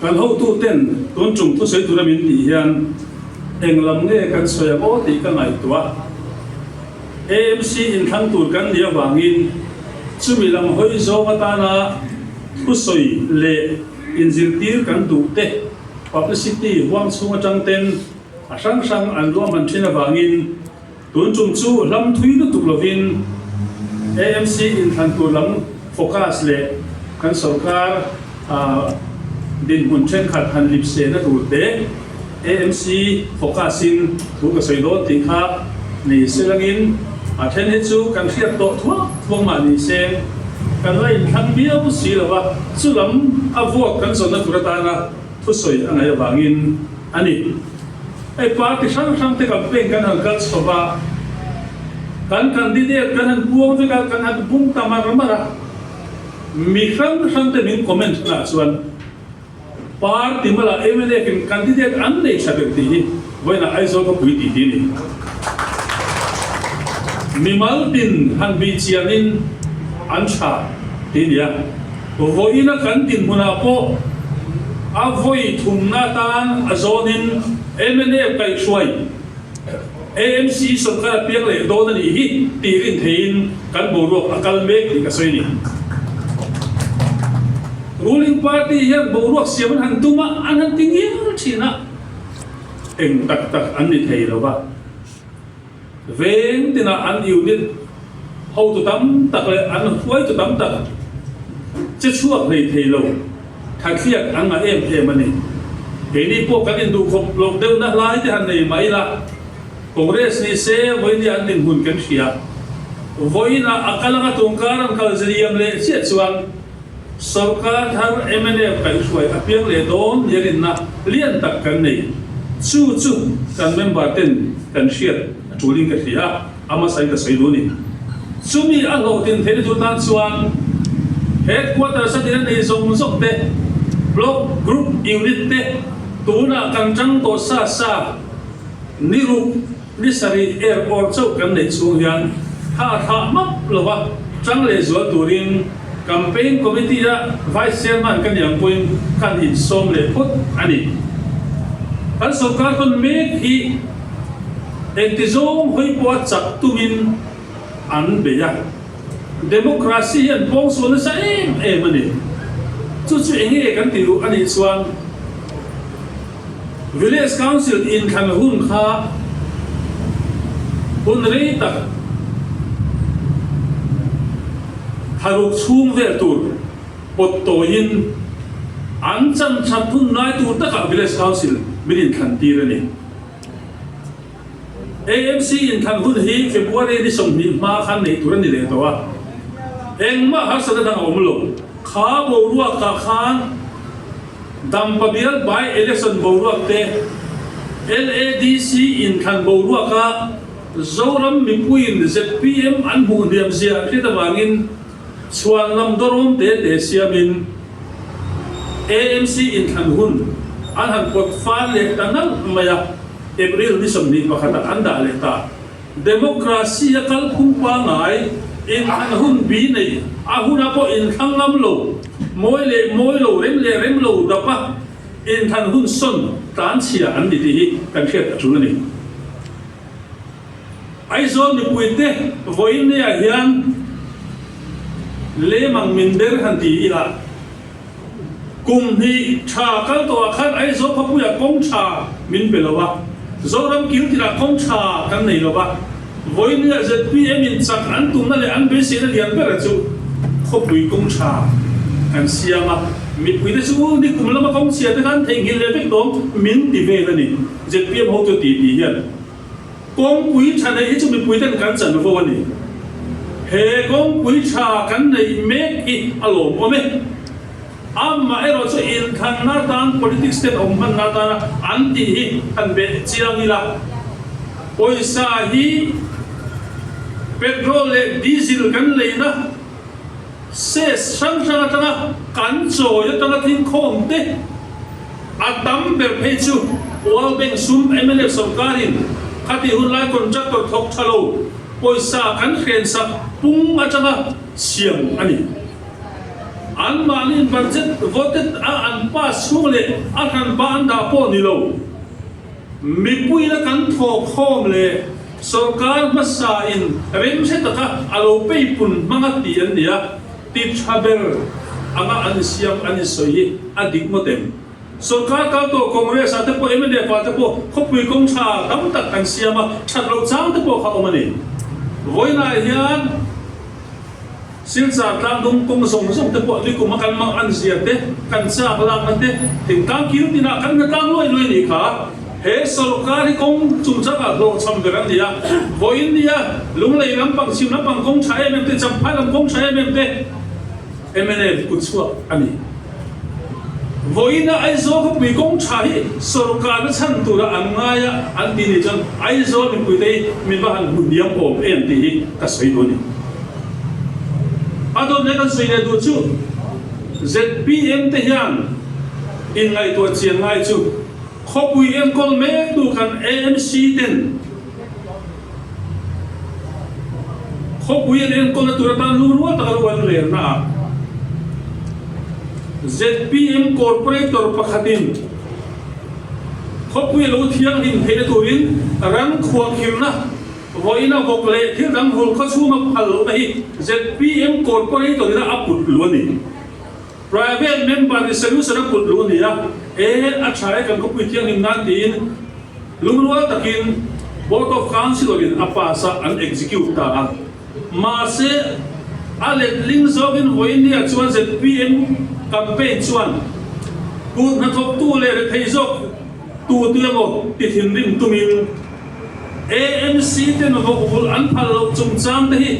kan ho tu ten ton chung thu sei turamin ti hian englam nge kan soya bo ti ka ngai tua AMC in thang tur kan lia wangin chumi lam hoi zo ta na thu soi le in zil tir kan du te publicity huam chunga tang ten a sang sang an lo man thina wangin ton chung chu lam thui lu tuk lovin AMC in thang tur lam focus le kan sarkar din hun chen khat han lip se na tu te AMC focusin thu ka sei lo ti kha ni selangin a then he chu kan khiat to thua thong ma ni se kan lai thang bia bu si lawa chu lam a vuak kan son na turata na thu soi angai wangin ani ai party sang sang te campaign kan han kat soba kan candidate kan han buang te kan han bung tamar mara mi sang sang te min comment na chuan party mala MLA kan candidate an nei sabek ti boina ai zo ko pui ti ni mimal din han bi chianin ansha tinia voina kan tin muna po a voi thumna tan azonin MLA kai suai AMC sarkar piang le do na ni hi tirin thein kan boro akal mek ni ka soi ni ruling party hian boro siaman han tuma an han tingil china eng tak tak an ni thei lo ba veng tina an unit how to tam tak le an huai to tam tak che chuak nei thei lo tha khiat an ma em mani he ni po kan in du khop lok deu na lai te han nei mai la congress ni se voi ni an din hun kan sia voi na akalanga tungkaran kal zriam le che chuang sarkar thar MLA kai suai apiang le don yerin na lian tak kan nei chu kan member ten kan share tuling ka sia ama sai ka sai doni sumi a lo tin thele tu tan chuan headquarter sa din nei zong zok te block group unit te tuna kan chang to sa niru nisari airport chau kan nei chung hian tha map lova chang le zo turin campaign committee da vice chairman kan yang point kan in som le put ani kan sarkar kon make hi entizom hoi po chak tumin an beya democracy and pong so na sa ani chu enge kan tiru ani chuan village council in Khamhun kha hun rei tak haruk chung vel tur pot to in an chan thun nai tur ta ka village council min khan tir ani AMC in Khamhun hi February ni som ni ma khan nei tur ani le to wa eng ma har sa da om lo kha bo ruwa ka khan dam pabial by election bo ruwa te LADC in Khan bo ruwa ka zoram mi puin ZPM an hu diam sia khita wangin chuan lam dorom te siamin AMC in Khamhun an han pot fan le tanal maya April ni som ni pakhata anda le ta democracy kal khum pa ngai in Khamhun bi nei ahuna po in khangam lo moi lo rem lo da pa in Khamhun son tan chia an di hi kan khet chu ni ai zo ni puite voin ne a hian le mang minder han ti ila kum hi tha kal to khan ai zo phapu ya kong tha min belowa zoram kil tira kong tha kan nei lowa voin ne ZPM in chak an tum na le an be se na lian per chu khopui kong tha kan siama mi puite chu ni kum lama kong sia ta kan theng hil le bek dom min ti ve la ni ZPM ho to ti hian kong pui tha nei chu mi puite kan chan vo ni he gong pui cha kan nei mek ki alom ome amma ero so in khan na tan politics te om man na ta anti hi kan be chiang ila poisa hi petrol le diesel kan leina se sang ta kan cho ya ta thin khom te atam ber phe chu wal beng sum MLA sarkarin khati hun lai contractor thok thalo poisa kan khen sa pung achanga siam ani an malin budget voted an pass le akan ba anda po nilo mi pui la kan tho khom le sarkar masa in rem se taka alo pe pun mga ti an dia ti travel anga an siam an soi adik motem sarkar ka to congress ate po emde pa te po khopui kong cha tam tak kan siama chat lo chang te po kha omani voina hian silsa tlang dum kong song te po ni kuma kan mang an sia te kan sa lang ate ting tang kiu tina kan na tang loi ni kha he sarkar kong chung cha ka lo cham beran dia voin dia lung lei lam pang sim lam pang kong chai em te cham phai lam kong chai em te emene kutsua ani voina ai zo ko pi kong chai sarkar chan tu ra angaya an ti ni chan ai zo mi pui dei mi ba han niam o en ti ka sei do ni adon ne kan sei le du chu ZPM te hian in ngai to chiang ngai chu khopui em kol me tu kan AMC ten khopui em kol tu ra tan lu ru ta wan le na ZPM corporator pakhatin khopui lo thiang din he turin ran khwa khirna voina vokle thil dang hol kha chuma phal nei ZPM corporator ina aput luani private member ni solution aput luani ya a chai kan khopui thiang nim nan tin lungruwa takin board of council in apasa an execute ta ma se alet ling zogin voinia chuan ZPM campaign chuan put na thop tu le thei zok tu tuamo ti thin rim tumin AMC ten ho ul an phal chung cham te hi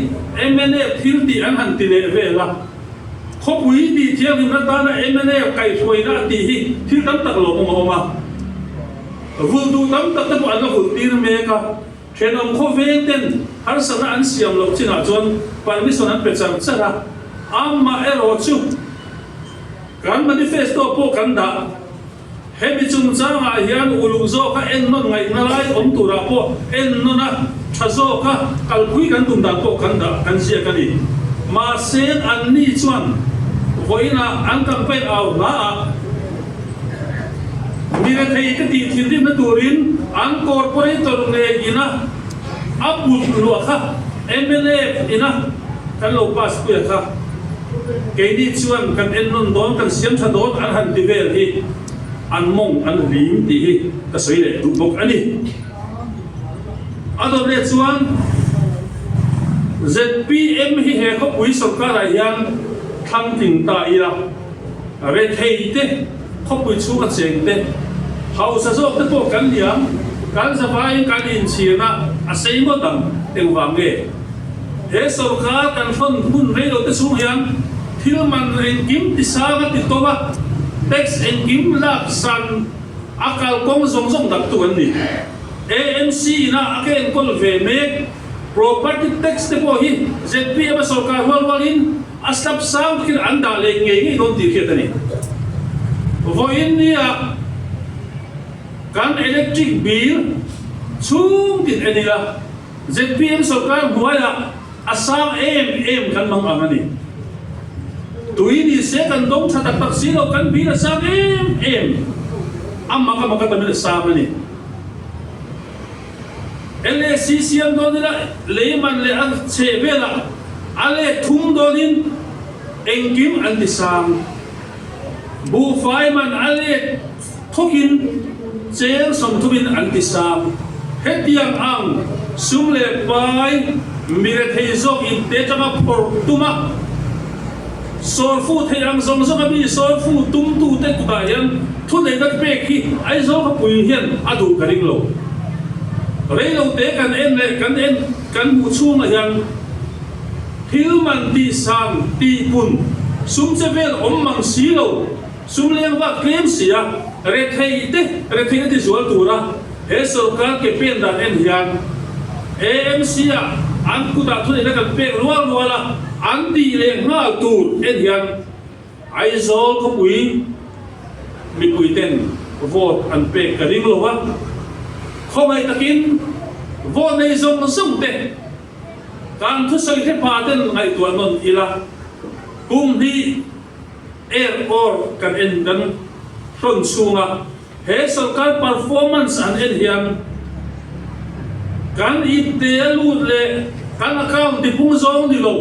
MNA thil ti an han ti le vela khopui ti thiang na ta na MNA kai thoi na ti hi thil tam tak lo mo ma vul du tam tak ta an ho tir me ka thenom kho ve ten har sana an siam lo china chon permission an pe chang chara amma ero chu kan manifesto po kan da hemi chung changa hian ulung zo ka en non ngai na lai om tura po en nona thazo ka kalpui kan tum da po kan da kan sia kan ni ma sen an ni chuan voina an campaign aw na mira thei ka ti thin na turin an corporator ne ina aput lu kha MLA ina kan lo pass ku ya kha cái đi chuan kan en non don kan siam tha don an han ti vel hi an mong an lim ti hi ka soi le tu bok ani adon le chuan ZPM hi he ko pui sarkar a hian thang ting ta ira re thei te ko pui chu ka cheng te hausa zo te po kan liam kan sa vai kan in china a sei mo dam teng wang ge he sarkar kan fon hun re lo te chu hian thilman engkim ti saga ti toba tax engkim lak san akal kong zong zong dak tu an ni AMC na aken kol ve me property tax te po hi ZPM sarkar walin asap sound kin anda le nge don ti khet ani voin nia kan electric bill chung tin anila ZPM sarkar buaya asam AM kan mang amani tui ni se kan dong cha tak tak silo kan bi na sa em amma ka makata mi sa mani LCC am do nila leiman le an chevela ale thum do din engkim an disam bu faiman ale thokin chel som thubin an disam hetiang ang sumle pai mire theizo in te chama portuma sol fu thei ang zong zong abi sol fu tum tu te ku ta hian thu nei dak pe ki ai zo ka pui hian adu karing lo rei lo te kan en le kan mu chung a hian thil man ti sang ti pun sum che vel om mang si lo sum leng wa klem sia re thei ti zual tu ra he sarkar ke pen dan en hian AMC a an ku ta thu nei kan pe ruala an ti le nga tu en hian ai zo ko pui mi pui ten vote an pe ka ring lo wa kho mai takin vote nei zong sung te kan thu sai the pa ten ngai tu non ila kum hi or kan en dan ton chunga he sarkar performance an en hiam kan ite lut le kan account ti pung zong ni lo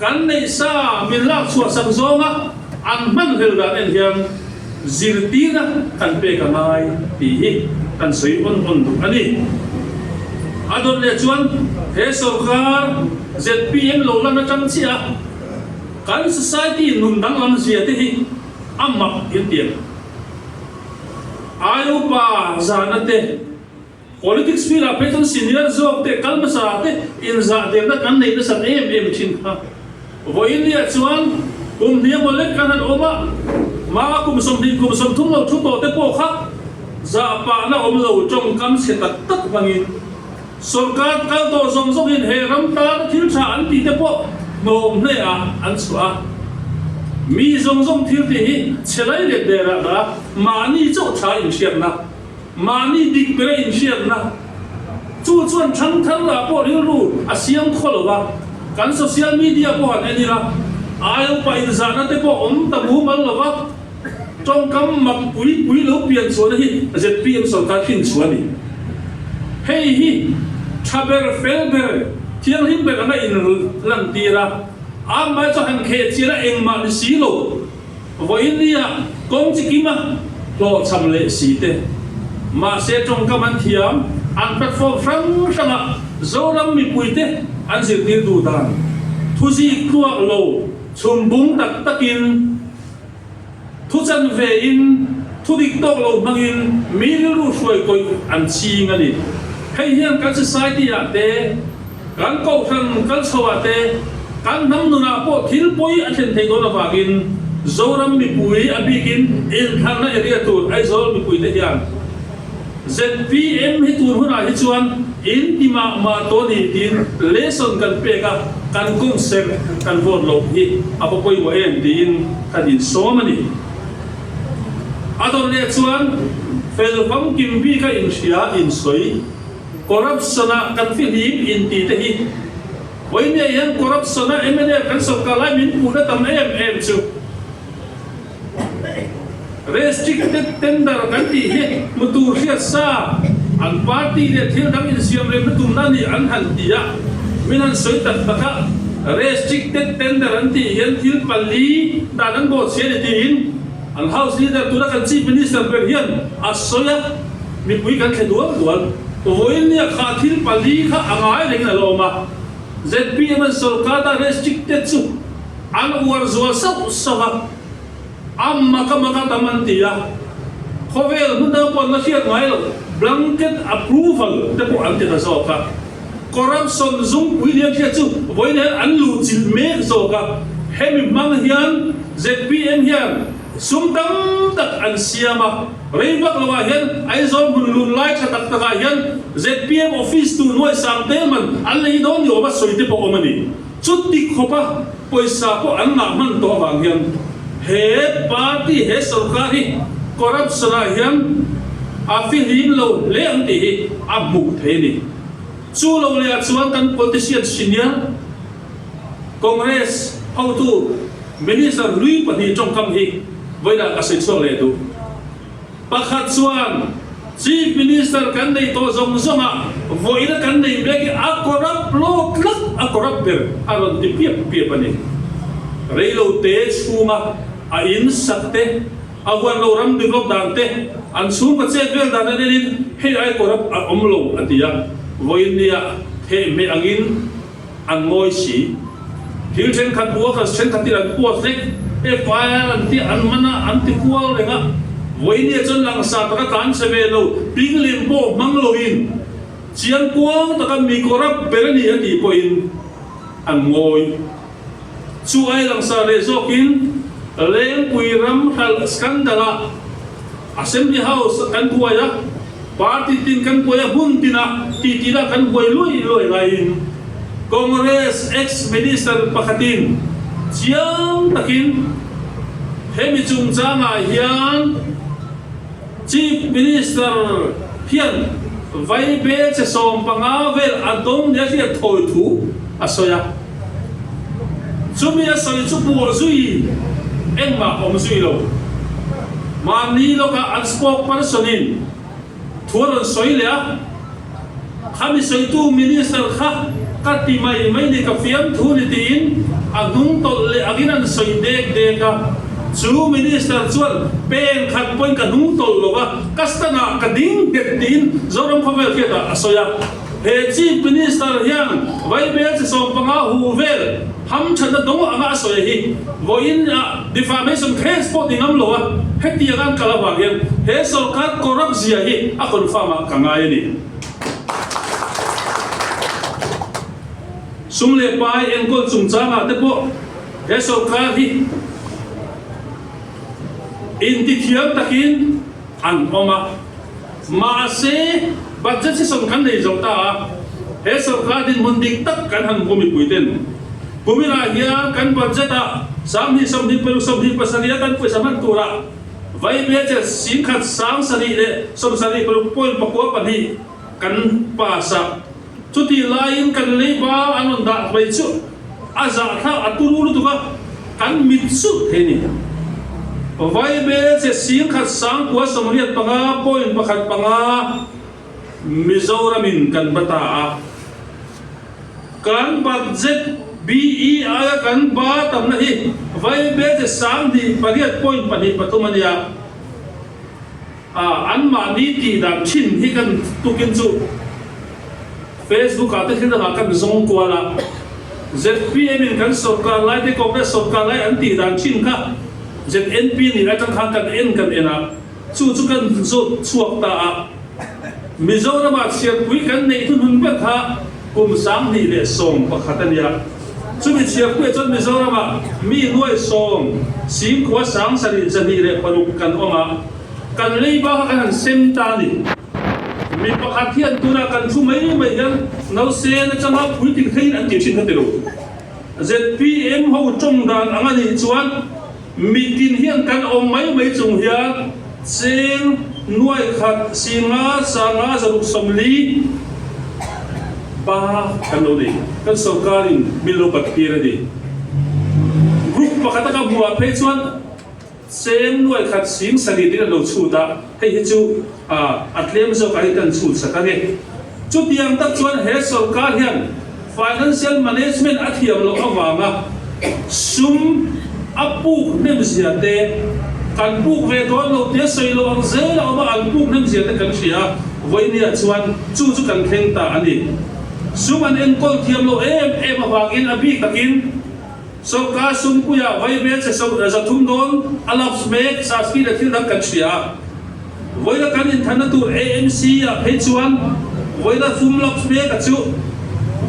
kan nei sa min lak chua sang zonga an man hel da en hiam zirtina kan pe ka mai ti hi kan sei on du ani adon le chuan he sarkar ZPM lo lan chang chia kan society nun dang lam zia te hi amak indian ayo pa zanate politics fira peton senior zok te kalma sa te in za de na kan nei na sa em chin ha voin dia chuan dia molek kan oma ma kum som thum lo thu to te po kha za pa na om lo trong kam se tak bangin sarkar kal to zong in he ram ta thil tha an ti te po nom ne a an chua mi zong thil ti hi chelai le de ra da mani cho tha in siam na mani dik pera in siam na chu chuan thang la po ri ru a siam khol wa kan social media po an ani ra ayo pa in za na te po om ta mu mal lo wa trong kam mak pui lo pian so na hi ZPM sarkar khin chuan ni hey hi chaber felber thiang him be kana in lan tira am mai cho han khe chira eng ma si lo voin nia kong chi kima lo cham le si te ma se trong kam an thiam an platform frang sanga zoram mi puite an zir dir du dan thu si kruak lo chum bung takin thu chan ve in thu dik tok lo mangin mi lu shuai koi an chi ngani hay hiền các society à te kan ko thang kan chawa te kan nam nu na po thil poi a then thei do na wagin zoram mi pui abikin in thang na area tur ai zol mi pui te hian ZPM hi tur huna hi chuan in tima ma to ni tin lesson kan pe ka kan kong ser kan vote lo hi apo poi wa en din kan in so mani adon le chuan fel fam kim bi ka in sia in soi corruption kan filim in ti te hi voin ne yan corruption MNA kan sarkar lai min pu na tam em chu restricted tender kan ti hi mutu ria sa an party le thil dang in siam le mutum na ni an han tia minan soi tat baka restricted tender an ti yan thil pali da nan bo se ti in an house leader tu kan chief minister per hian asoya mi pui kan khedual dual voin nia kha thil pali kha angai leng na loma ZPM sarkar da restricted chu an war zo sa amma maka tamantia khovel munda po na siya ngayon blanket approval te po ante na soka corruption zung william siya chu voin an lu chil me soka hemi mang hian ZPM hian sumdam tak an siyama reibak lawa hian ay zon bunlun like sa taktaka hian ZPM office tu nuay samteman an lahi doon yung mas soite po omani chutik ko pa poisa po an naman to abang hian he party he sarkari corruption hian afilin lo le ang tihi abuk theni chu lo le chuan kan politician senior congress how to minister lui pani trong kam hi với đã có sự so lệ đủ, bác hạt xuân, chief minister kan này to zong zong à, với đã kan này biết cái akorap lo klak akorap ber, alon ti piep ani, reilo te suma a in sakte, awan lo ram develop dante, an suma cek ber dante ni hey ay korap omlo atia, với nia he me angin an ngoi si, hiu chen kan buat kan chen kan tiran buat nek. Fire anti anmana anti kual renga voini chon lang sa taka kan sebe lo ping limpo mangloin chiang kuang taka mi korap berani ati poin an ngoi chu ai lang sa le zokin leng puiram hal skandala assembly house kan buaya party tin kan buaya buntina titira kan buai lui lain congress ex minister pakatin chiang takin hemi chung changa hian chief minister hian vai be che som panga vel adom ne hi thoi thu asoya chumi asoi chu pu zui engma om zui lo mani lo ka unspokesman personin thuaron soi le khami soi tu minister kha kati mai ni ka fiam thu ni tin anung tol le aginan soi dek ka chu minister chuan pen khat point ka nung tol lo ka kastana ka ding det tin zoram khavel ke ta asoya he chief minister hian vai be che som panga hu vel ham chana dong anga asoya hi voin defamation case po dingam lo heti yang kala wa hian he sarkar corrupt zia hi a confirm ka ngai ni sumle pai engkol chungchanga te po he sarkar hi inti thiam takin an oma ma se budget se som kan nei jota he sarkar din mundik tak kan han bumi puiten bumira hiya kan budget a samni somni peru somni pasania kan pu saman tura vai be che sim khat sang sari le som sari peru poin pakwa pani kan pasa chuti lain kan leiba anon da vai chu aza tha aturu tu ka kan mitsu heni vai be che sim khat sang kwa somriat panga poin pakhat panga Mizoramin kan bata kan budget BEI kan ba tam na hi vai be che sang di pariat point pani patumania an ma ni ti dam chin hi kan tukin chu Facebook ata thil da kan zong kwala ZPM in kan sarkar lai te congress sarkar lai an ti dam chin ka ZNP ni la tang kan en kan ena chu kan zo chuak ta Mizoram siat pui kan nei thun hun ba kha kum sang ni le som pakhatania chumi siat pui chon Mizoram mi nuai som sim kwa sang sari jani le paluk kan oma kan lei ba kan sem ta ni mi pakhathian tura kan chu mai yan no se na chama pui tin khain an ti chin ka telo ZPM ho chong dan angani chuan mi tin hian kan om mai chung hian sing nuai khat singa sanga zaruk somli pa kanodi kan sarkarin milo patpira di group pakata ka buwa pe chuan sem nuai khat sing sari din lo chuta hei chu atlem zo kai kan chu sakane chu tiang tak chuan he sarkar hian financial management athiam lo awanga sum apu nem ziate kan buk ve don lo te sei lo ang zela ama an buk nem zia te kan sia voinia chuan chu kan kheng ta ani suman en kol thiam lo em awangin abi takin so ka sum puya vai be che so za thum don alap smek sa ski da thil dak kan sia voila kan in thana tur AMC a he chuan voila thum lap smek a chu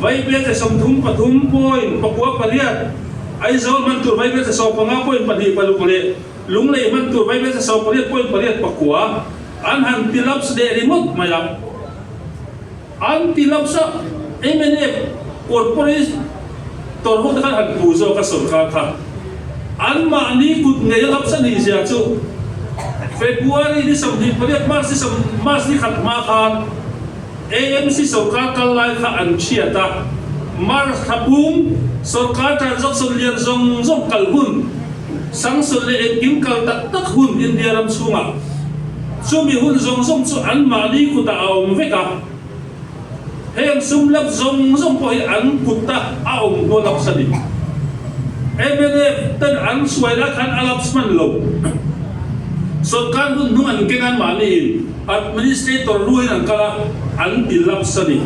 vai be che som thum pathum poin pakwa paliat ai zo man tur vai be che so panga poin pani palukule lung lei man tur vai be sa pariat point pariat pakwa an han tilaps de remote maya an tilapsa MNF corporate tor ho kan han puzo ka sarkar kha an ma ni kut ngai lapsa ni sia chu February ni sam ni pariat March ni khat ma khan AMC sarkar kal lai kha an chiata March thapum sarkar transaction lian zong kalhun sang sole e kim kal tak hun India ram sunga sumi hun zong chu an mali ku ta om veka hem sum lap zong po an kutta aom ko lap sani ebene tan an suaila kan alapsman lo so kan hun nu an kengan mali administrator ruin an kala an dilap sani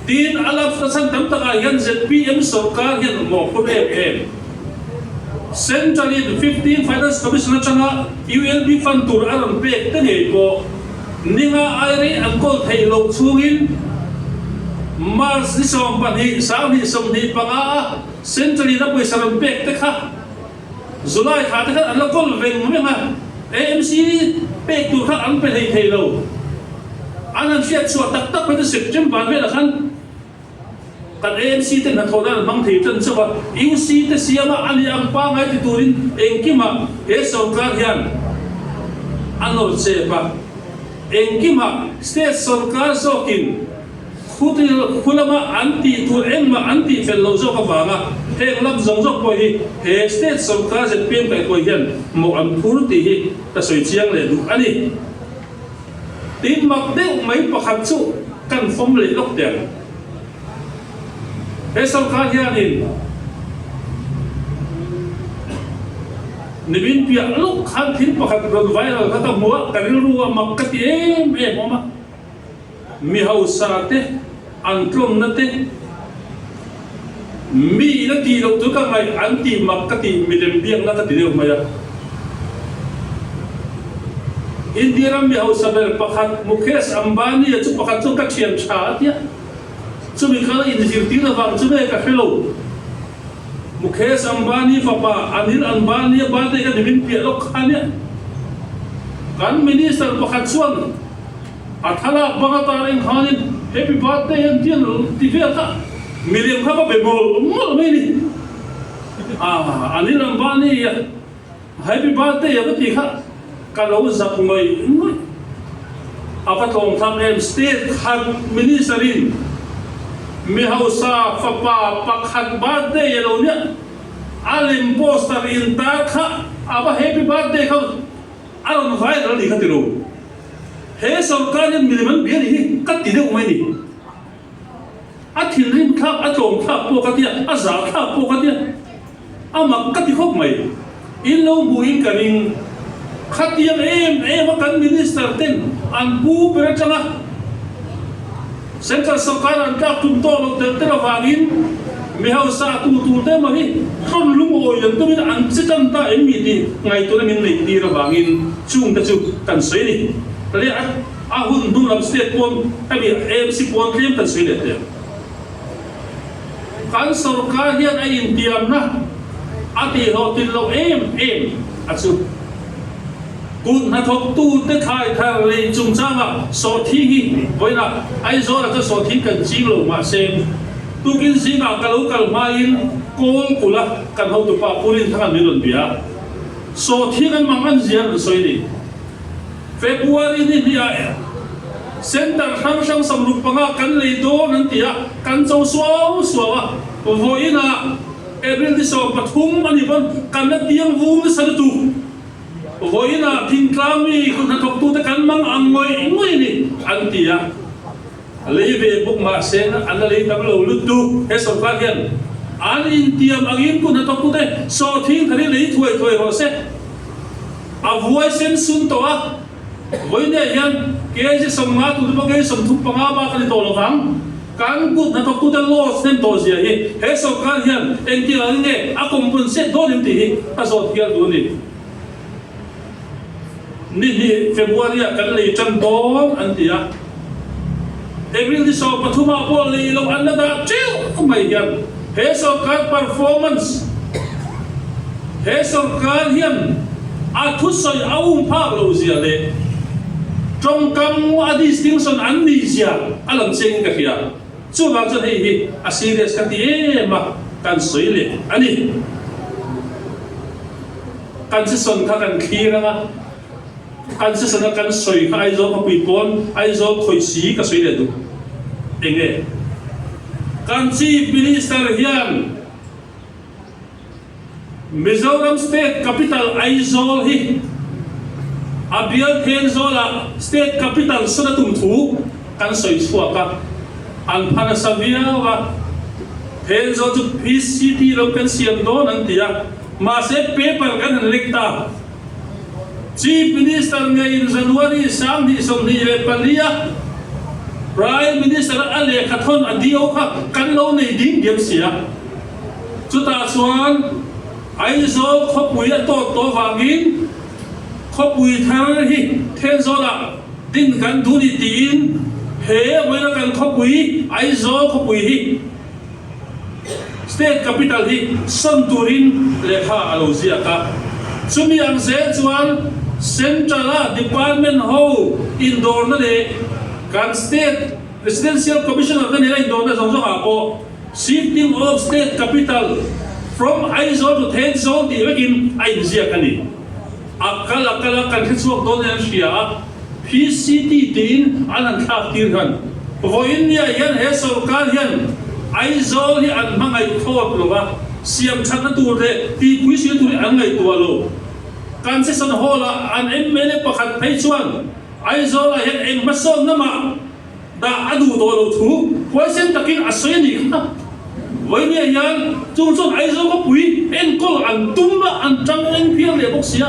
tin alap san tam ta yan ZPM sarkar yan mo ko Centrally, 15 Finance Commissioner changa ULB fund tur aron pek tani po ninga ayri angkol thailo chungin Mars ni som pani sang ni som ni panga centrally na pwesa ron pek te kha July kha te kha alakol veng menga AMC pek tur kha an pe thailo anan fiat chu tak tak pe September ve la khan kan AMC te na thoda mang thei tan chawa UC te siama ali ang pa ngai ti turin engkima e sarkar hian anor chepa engkima state sarkar sokin khutil khulama anti tur engma anti fello zo ka wanga heng lam zong zong ko hi he state sarkar je pem kai ko hian mo an phur ti hi ta soi chiang le du ani tin mak deuh mai pakhat chu kan fom le lok der he sarkar hian in nibin pia luk khan thin pakhat ron viral ka ta muwa kanil ruwa mak ka ti em oma mi hau sa te an tlom na te mi na ti lo tu ka ngai an ti mak ka ti mi lem biang na ka ti deuh maya Indira mi hau sa ber pakhat Mukesh Ambani chu pakhat chu ka thiam tha tia chu mi khala in zir ti na wang chu me ka hello Mukesh Ambani papa Anil Ambani ba te ka nibin pia lok khania kan minister pakhat chuan athala banga taring khanin happy birthday and tian ti fel ka million ka ba bebol mo me ni Anil Ambani happy birthday ya ti kha ka lo zak mai apa tong tham em state khat ministerin mi hausa papa pakhat birthday lo nya alim poster in ta kha aba happy birthday kha aron viral li khatiro he sarkar ni miliman bian hi kat ti de umai ni athil rim kha atong kha po ka tia aza kha po ka tia ama kat ti khop mai in lo buin karing khatiam em kan minister ten an bu per changa central sarkar an ka tum to lo te wangin mi hausa tu te ma hi khon lung o yan to min an chitam ta em mi ti ngai to min nei ti ra wangin chung ta chu kan soi ni le a hun dum lam state pon abi MC pon klem kan soi le te kan sarkar hian ai intiam na ati ho tin lo em achu kun na thok tu te khai thar le chung changa so thi hi boina ai zo la so thi kan chi lo ma sem tu kin si na ka lo kal ma in kol kula kan ho tu pa purin thang mi lon bia so thi kan mang an zian soi ni February ni bia center khang sang sam lu panga kan le do nan tia kan chau suawa voina April di so pathum ani bon kan na tiang vu sa tu voina thingklami kun thok tu te kan mang angoi ni antia leve buk ma sen an le tam lo lutu he so ka hian an intiam angin kun thok tu te so thing thari le thoi ho se avuai sen sun to a voina hian ke je samma tu ba ke sam thu panga ba ka to lo wang kan gut na thok tu te lo sen to zia hi he so ka hian entia nge a compensate do lim ti hi ta so thial du ni ni February kan le chan bon antia April di so pathuma po le lo anada chiu mai yan he so kan performance he so kan hian a thu soi aum pha lo zia le trong kam a distinction an ni zia alam cheng ka khia chu ba chu hi a serious ka ti ma kan soi le ani kan si son kha kan khira nga kan se sana kan soi ka ai zo ka pui pon ai zo khoi si ka soi le du enge kan chief minister hian Mizoram state capital Aizawl hi abial then zola state capital sana tum thu kan soi chua ka an phana savia wa then zo chu PCT lo kan siam do nan tia ma se paper kan lekta Chief Minister ngayon January sang di som ni Palia Prime Minister Ale Kathon adio ka kanlo nei ding diam sia chuta chuan ai zo khopui to wangin khopui thar hi then zo la din kan du ni tin he wena kan khopui ai zo khopui hi state capital hi Santurin lekha alozia ka sumi ang se chuan Central Department Ho indoor na le kan state residential commissioner na nila indoor na song ako shifting of state capital from Aizawl to Tenzon di begin ay siya kani akala kan hitsuak doon na siya PCT din alang kaktirhan poin niya yan he sarkar yan Aizawl hi ang mga ithot lo ba เสียงชันตัวเรตีผู้เสียตัวอันไงตัวโลการเสนอฮอละอันเอ็มเมเนประคัดให้ชวนไอโซลาเห็นเองมาส่งน้ำมาด่าอดูตัวเราถูกเพราะเส้นตะกี้อัศวินอีกนะวันนี้ยังจุงส่วนไอโซก็ปุ๋ยเอ็นก็อันตุ้มละอันจังเอ็นเพียงเลยบอกเสีย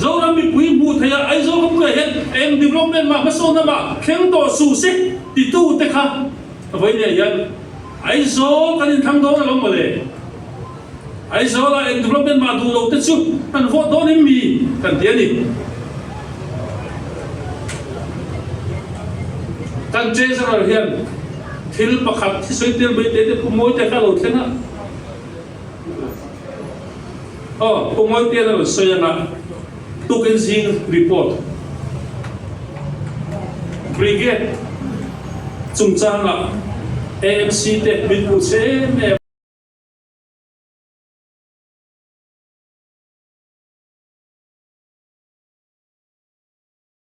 เราเรามีปุ๋ยบูทยาไอโซก็เพื่อเห็นเอ็มดีเวล็อปเมนต์มาส่งน้ำมาแข่งต่อสู้สิติดตู้เตะค่ะวันนี้ยังไอโซกันทั้งโดนลงมาเลยไอโซละเอ็นดีเวล็อปเมนต์มาดูเราเตะชุดกันโฟโต้นี่มีกันเดียนี่กันเจสเราเห็นทิลประคับที่สวยเตียนไปเตะผู้มวยแต่ข้าเราเท่านั้นผู้มวยเตียนเราสวยนะตุกันซิงรีพอร์ตบริเกตจุ่มจ้างละ AMC เตะบิดผู้เชม